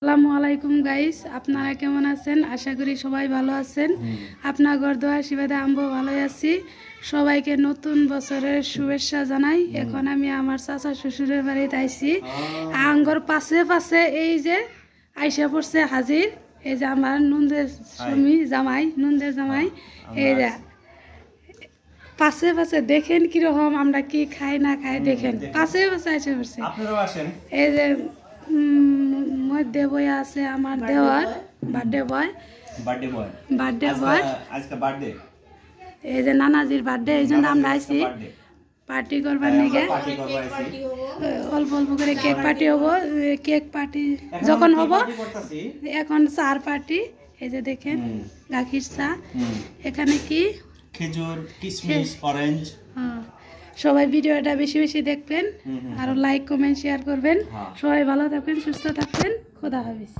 আসসালামু আলাইকুম গাইস, আপনারা কেমন আছেন? আশা করি সবাই ভালো আছেন। আপনার ঘর দোয়া আশীর্বাদে আমরাও ভালোই আছি। সবাইকে নতুন বছরের শুভেচ্ছা জানাই। এখন আমি আমার চাচা শ্বশুরের বাড়িতে আইছি। আঙ্গর পাশে পাশে এই যে আইসা পড়ছে হাজির, এই যে আমার নন্দের স্বামী জামাই, নন্দের জামাই। এই যে পাশে পাশে দেখেন কিরকম আমরা কি খাই না খাই, দেখেন পাশে পাশে আইসা পড়ছে। এই যে মধ্যে বই আছে আমার দেওয়ার বার্থডে বয়, এই যে নানাজির বার্থডে, এই জন্য আমরা আইছি পার্টি করবার নিকে। অল্প অল্প করে কেক পার্টি হবো, কেক পার্টি যখন হবো এখন চার পার্টি। এই যে দেখেন গাখির চা, এখানে কি খেজুর, কিশমিশ, অরেঞ্জ। সবাই ভিডিওটা বেশি বেশি দেখবেন, আর লাইক কমেন্ট শেয়ার করবেন। সবাই ভালো থাকবেন, সুস্থ থাকবেন, খোদা হাফেজ।